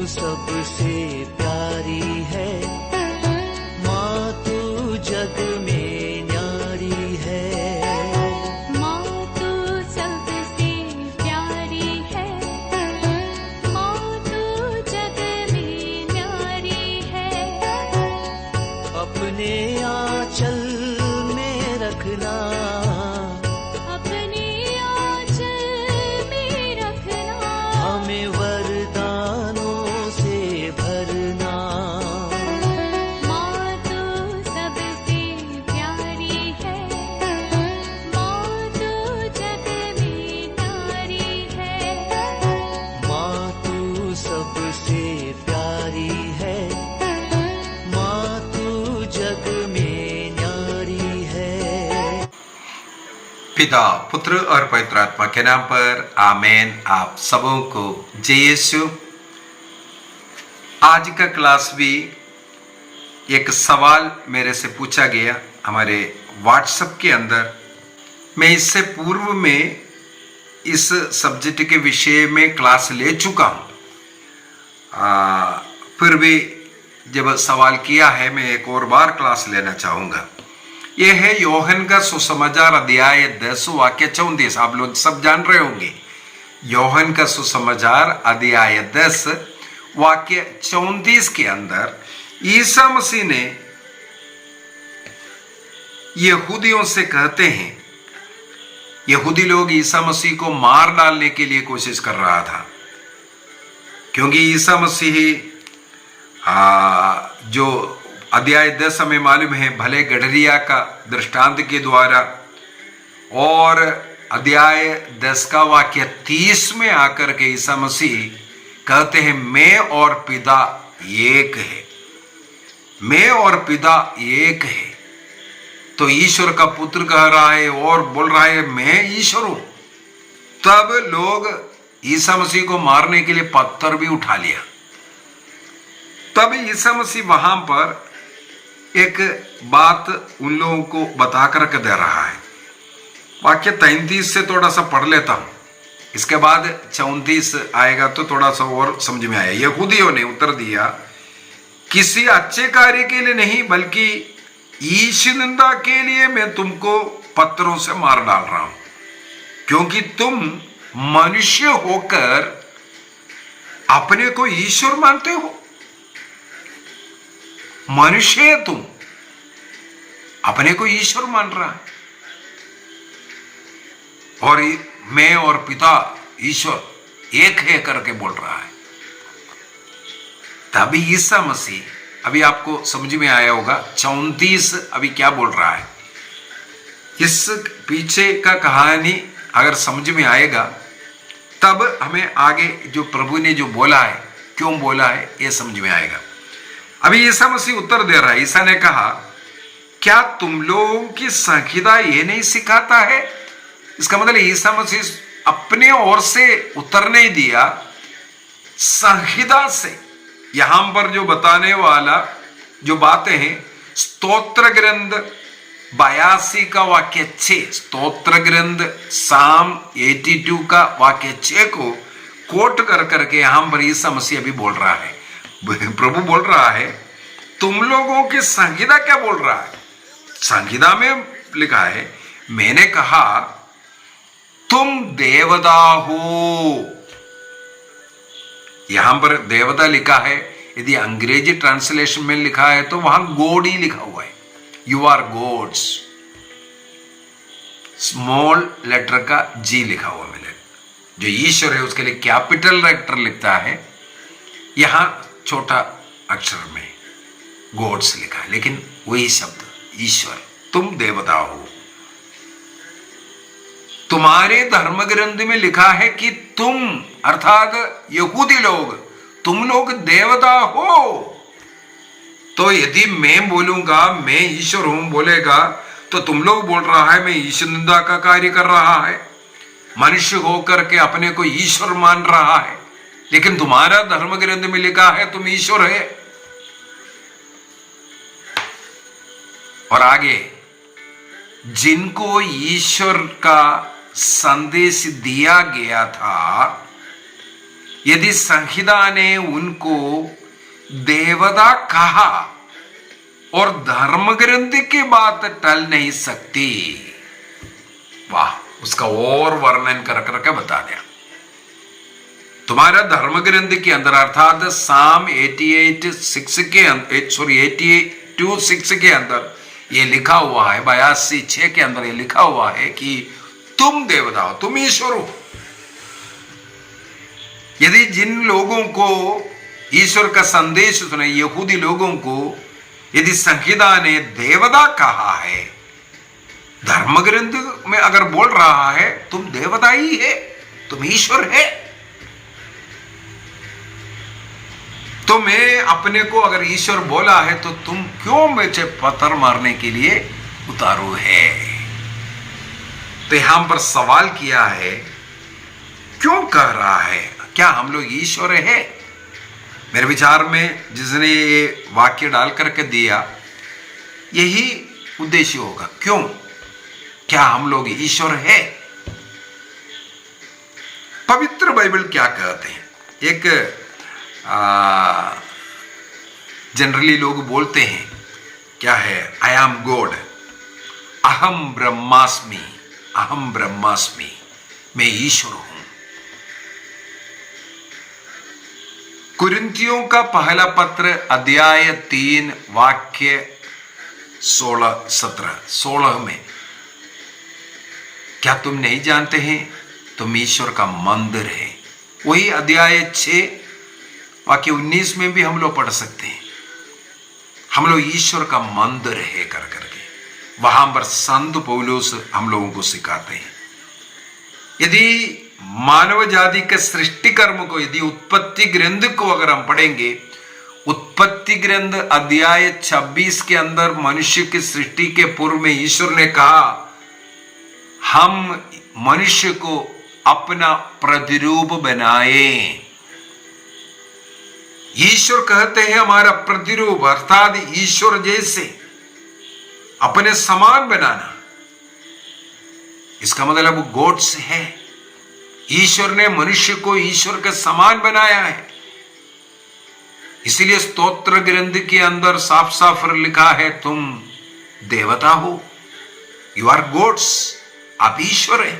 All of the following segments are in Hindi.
सबसे प्यारी है, माँ तू जग में न्यारी है। माँ तू सबसे प्यारी है, माँ तू जग में न्यारी है। अपने आंचल में रखना, अपने आंचल में रखना, हमें वरदानों से भरना। माँ तू सबसे प्यारी है, माँ तू जग में न्यारी है। माँ तू सबसे प्यारी है, माँ तू जग में न्यारी है। पिता, पुत्र और पवित्र आत्मा के नाम पर आमेन। आप सबों को जय यीशु। आज का क्लास भी एक सवाल मेरे से पूछा गया हमारे व्हाट्सएप के अंदर। मैं इससे पूर्व में इस सब्जेक्ट के विषय में क्लास ले चुका हूँ, फिर भी जब सवाल किया है मैं एक और बार क्लास लेना चाहूँगा। यह है योहन का सुसमाचार अध्याय 10 वाक्य 34। आप लोग सब जान रहे होंगे। योहन का सुसमाचार अध्याय 10 वाक्य 34 के अंदर ईसा मसीह ने यहूदियों से कहते हैं, यहूदी लोग ईसा मसीह को मार डालने के लिए कोशिश कर रहा था, क्योंकि ईसा मसीह जो अध्याय 10 हमें मालूम है भले गडरिया का दृष्टांत के द्वारा, और अध्याय 10 का वाक्य 30 में आकर के ईसा मसीह कहते हैं मैं और पिता एक है, मैं और पिता एक है। तो ईश्वर का पुत्र कह रहा है और बोल रहा है मैं ईश्वर हूं। तब लोग ईसा मसीह को मारने के लिए पत्थर भी उठा लिया। तब ईसा मसीह वहां पर एक बात उन लोगों को बता कर दे रहा है। वाक्य 33 से थोड़ा सा पढ़ लेता हूं, इसके बाद 34 आएगा तो थोड़ा सा और समझ में आया। यहूदियों ने उत्तर दिया, किसी अच्छे कार्य के लिए नहीं बल्कि ईश निंदा के लिए मैं तुमको पत्थरों से मार डाल रहा हूं, क्योंकि तुम मनुष्य होकर अपने को ईश्वर मानते हो। मनुष्य है तुम, अपने को ईश्वर मान रहा है, और मैं और पिता ईश्वर एक है करके बोल रहा है। तभी ईसा मसीह, अभी आपको समझ में आया होगा 34 अभी क्या बोल रहा है। इस पीछे का कहानी अगर समझ में आएगा तब हमें आगे जो प्रभु ने जो बोला है, क्यों बोला है, यह समझ में आएगा। अभी ईसा मसीह उत्तर दे रहा है। ईसा ने कहा, क्या तुम लोगों की संहिता ये नहीं सिखाता है? इसका मतलब ईसा मसीह अपने ओर से उत्तर नहीं दिया, संहिता से यहां पर जो बताने वाला जो बातें हैं, स्तोत्र ग्रंथ 82 का वाक्य 6, स्तोत्र ग्रंथ साम 82 का वाक्य 6 को कोट कर करके यहां पर ईसा मसीह अभी बोल रहा है। प्रभु बोल रहा है तुम लोगों की संहिता क्या बोल रहा है? संहिता में लिखा है, मैंने कहा तुम देवता हो। यहां पर देवता लिखा है, यदि अंग्रेजी ट्रांसलेशन में लिखा है तो वहां गॉड ही लिखा हुआ है, you are gods. Small letter का जी लिखा हुआ मिले, जो ईश्वर है उसके लिए कैपिटल लेटर लिखता है, यहां छोटा अक्षर में गॉड्स लिखा है, लेकिन वही शब्द ईश्वर। तुम देवता हो। तुम्हारे धर्म ग्रंथ में लिखा है कि तुम अर्थात यहूदी लोग, तुम लोग देवता हो। तो यदि मैं बोलूंगा मैं ईश्वर हूं बोलेगा, तो तुम लोग बोल रहा है मैं ईश्वर निंदा का कार्य कर रहा है, मनुष्य होकर के अपने को ईश्वर मान रहा है, लेकिन तुम्हारा धर्म ग्रंथ में लिखा है तुम ईश्वर है। और आगे, जिनको ईश्वर का संदेश दिया गया था, यदि संहिता ने उनको देवता कहा और धर्म ग्रंथ की बात टल नहीं सकती, वाह, उसका और वर्णन कर करके बता दिया। तुम्हारा धर्म ग्रंथ के अंदर अर्थात साम 88:6 के अंदर, 82:6 के अंदर ये लिखा हुआ है, 82:6 के अंदर ये लिखा हुआ है कि तुम देवता हो, तुम ईश्वर हो। यदि जिन लोगों को ईश्वर का संदेश सुने, यहूदी लोगों को यदि संहिता ने देवता कहा है, धर्म ग्रंथ में अगर बोल रहा है तुम देवता ही है, तुम ईश्वर है, तो मैं अपने को अगर ईश्वर बोला है तो तुम क्यों मुझे पत्थर मारने के लिए उतारू है। तो यहां पर सवाल किया है, क्यों कह रहा है, क्या हम लोग ईश्वर है? मेरे विचार में जिसने ये वाक्य डाल करके दिया यही उद्देश्य होगा, क्यों, क्या हम लोग ईश्वर है? पवित्र बाइबल क्या कहते हैं? एक जनरली लोग बोलते हैं क्या है, आई एम गॉड, अहम ब्रह्मास्मि, अहम ब्रह्मास्मि, मैं ईश्वर हूं। कुरिन्थियों का पहला पत्र अध्याय 3 वाक्य 16 में, क्या तुम नहीं जानते हैं तुम ईश्वर का मंदिर है? वही अध्याय 6 वाक्य 19 में भी हम लोग पढ़ सकते हैं, हम लोग ईश्वर का मंदिर है कर करके। वहां पर संत पौलुस हम लोगों को सिखाते हैं, यदि मानव जाति के सृष्टि कर्म को, यदि उत्पत्ति ग्रंथ को अगर हम पढ़ेंगे, उत्पत्ति ग्रंथ अध्याय 26 के अंदर मनुष्य की सृष्टि के पूर्व में ईश्वर ने कहा हम मनुष्य को अपना प्रतिरूप बनाए। ईश्वर कहते हैं हमारा प्रतिरूप, अर्थात ईश्वर जैसे अपने समान बनाना, इसका मतलब गॉड्स है। ईश्वर ने मनुष्य को ईश्वर के समान बनाया है, इसलिए स्तोत्र ग्रंथ के अंदर साफ साफ लिखा है तुम देवता हो, यू आर गॉड्स, आप ईश्वर है।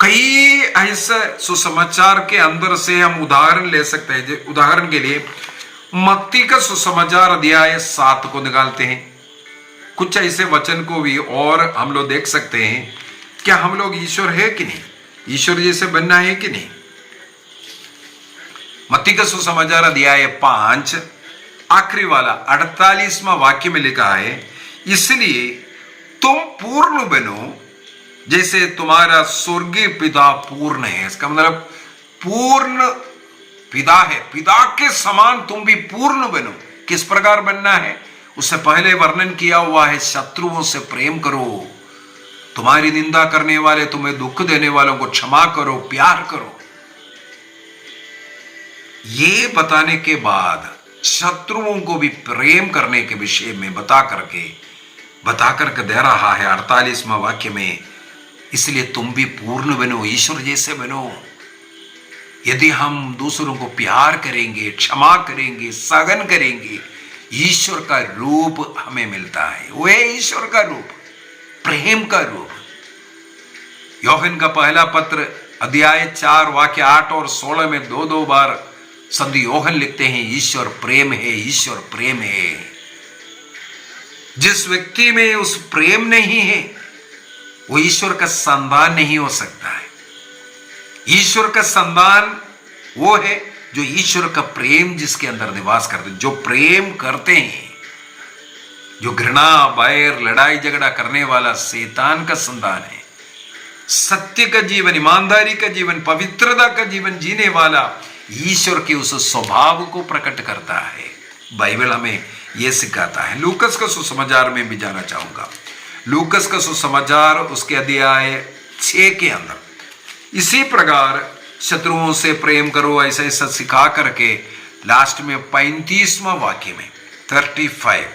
कई ऐसे सुसमाचार के अंदर से हम उदाहरण ले सकते हैं। उदाहरण के लिए मत्ती का सुसमाचार अध्याय 7 को निकालते हैं, कुछ ऐसे वचन को भी और हम लोग देख सकते हैं, क्या हम लोग ईश्वर है कि नहीं, ईश्वर जैसे बनना है कि नहीं। मत्ती का सुसमाचार अध्याय 5 आखिरी वाला 48वां वाक्य में लिखा है, इसलिए तुम पूर्ण बनो जैसे तुम्हारा स्वर्गीय पिता पूर्ण है। इसका मतलब पूर्ण पिता है, पिता के समान तुम भी पूर्ण बनो। किस प्रकार बनना है उससे पहले वर्णन किया हुआ है, शत्रुओं से प्रेम करो, तुम्हारी निंदा करने वाले, तुम्हें दुख देने वालों को क्षमा करो, प्यार करो। ये बताने के बाद शत्रुओं को भी प्रेम करने के विषय में बता करके दे रहा है 48वां वाक्य में, इसलिए तुम भी पूर्ण बनो, ईश्वर जैसे बनो। यदि हम दूसरों को प्यार करेंगे, क्षमा करेंगे, सहन करेंगे, ईश्वर का रूप हमें मिलता है। वह ईश्वर का रूप, प्रेम का रूप। यूहन्ना का पहला पत्र अध्याय 4 वाक्य 8 और 16 में 2 बार संत यूहन्ना लिखते हैं ईश्वर प्रेम है, ईश्वर प्रेम है। जिस व्यक्ति में उस प्रेम नहीं है वो ईश्वर का संतान नहीं हो सकता है। ईश्वर का संतान वो है जो ईश्वर का प्रेम जिसके अंदर निवास करते, जो प्रेम करते हैं। जो घृणा, बैर, लड़ाई झगड़ा करने वाला शैतान का संतान है। सत्य का जीवन, ईमानदारी का जीवन, पवित्रता का जीवन जीने वाला ईश्वर के उस स्वभाव को प्रकट करता है। बाइबल हमें यह सिखाता है। लूकस का सुसमाचार में भी जाना चाहूंगा। लूकस का सुसमाचार उसके अध्याय 6 के अंदर इसी प्रकार शत्रुओं से प्रेम करो ऐसा ऐसा सिखा करके लास्ट में 35वां वाक्य में 35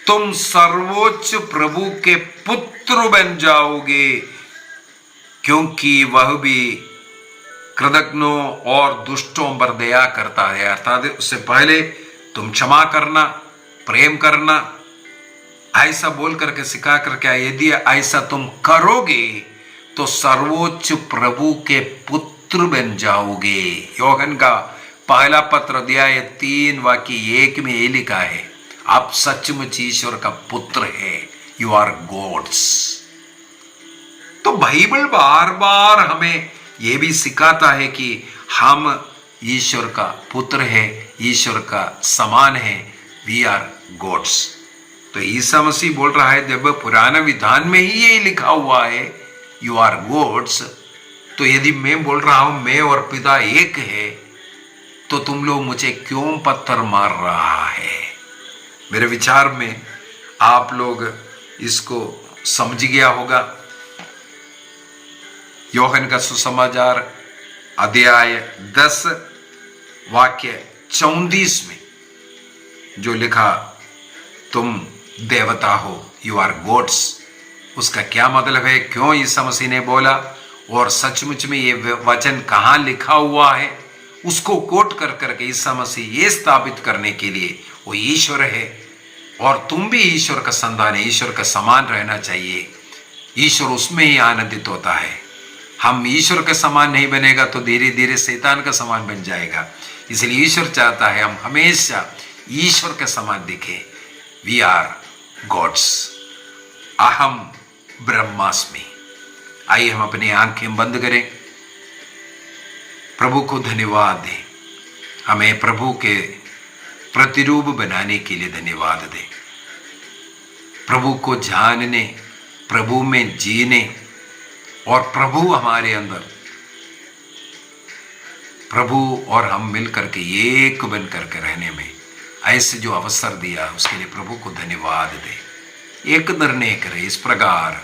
तुम सर्वोच्च प्रभु के पुत्र बन जाओगे। क्योंकि वह भी कृतज्ञों और दुष्टों पर दया करता है। अर्थात उससे पहले तुम क्षमा करना, प्रेम करना, ऐसा बोल करके सिखा करके यदि ऐसा तुम करोगे तो सर्वोच्च प्रभु के पुत्र बन जाओगे। योहन का पहला पत्र अध्याय 3 वाक्य 1 में ये लिखा है, आप सचमुच ईश्वर का पुत्र है, यू आर गॉड्स। तो बाइबल बार बार हमें यह भी सिखाता है कि हम ईश्वर का पुत्र है, ईश्वर का समान है, वी आर गॉड्स। तो ईसा मसीह बोल रहा है, जब पुराने विधान में ही ये लिखा हुआ है यू आर गॉड्स, तो यदि मैं बोल रहा हूं मैं और पिता एक है, तो तुम लोग मुझे क्यों पत्थर मार रहा है? मेरे विचार में आप लोग इसको समझ गया होगा। योहन का सुसमाचार अध्याय 10 वाक्य 34 में जो लिखा, तुम देवता हो, यू आर गॉड्स, उसका क्या मतलब है, क्यों ईसा मसीह ने बोला और सचमुच में ये वचन कहाँ लिखा हुआ है, उसको कोट कर करके ईसा मसीह ये स्थापित करने के लिए वो ईश्वर है और तुम भी ईश्वर का संतान है, ईश्वर का समान रहना चाहिए, ईश्वर उसमें ही आनंदित होता है। हम ईश्वर के समान नहीं बनेगा तो धीरे धीरे शैतान का समान बन जाएगा। इसलिए ईश्वर चाहता है हम हमेशा ईश्वर के समान दिखे। वी आर गॉड्स, अहम ब्रह्मास्मि। आइए हम अपनी आंखें बंद करें, प्रभु को धन्यवाद दें, हमें प्रभु के प्रतिरूप बनाने के लिए धन्यवाद दें। प्रभु को जानने, प्रभु में जीने और प्रभु हमारे अंदर, प्रभु और हम मिलकर के एक बन करके रहने में ऐसे जो अवसर दिया उसके लिए प्रभु को धन्यवाद दें। एक निर्णय करें, इस प्रकार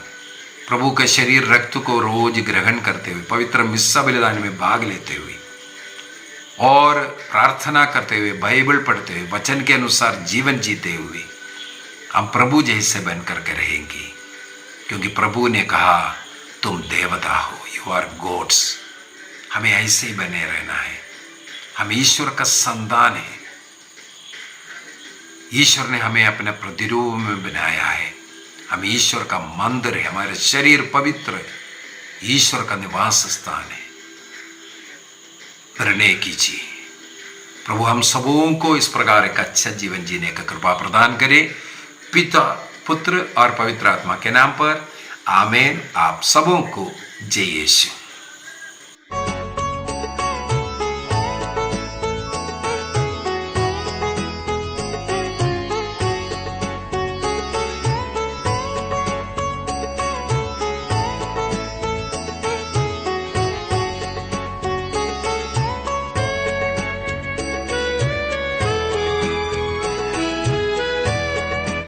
प्रभु के शरीर रक्त को रोज ग्रहण करते हुए, पवित्र मिस्सा बलिदान में भाग लेते हुए और प्रार्थना करते हुए, बाइबल पढ़ते हुए, वचन के अनुसार जीवन जीते हुए हम प्रभु जैसे बन करके रहेंगे। क्योंकि प्रभु ने कहा तुम देवता हो, यू आर गॉड्स। हमें ऐसे ही बने रहना है। हम ईश्वर का संतान है, ईश्वर ने हमें अपने प्रतिरूप में बनाया है। हम ईश्वर का मंदिर है, हमारे शरीर पवित्र है, ईश्वर का निवास स्थान है। निर्णय कीजिए, प्रभु हम सबों को इस प्रकार एक अच्छा जीवन जीने का कृपा प्रदान करे, पिता, पुत्र और पवित्र आत्मा के नाम पर आमीन। आप सबों को जय यीशु।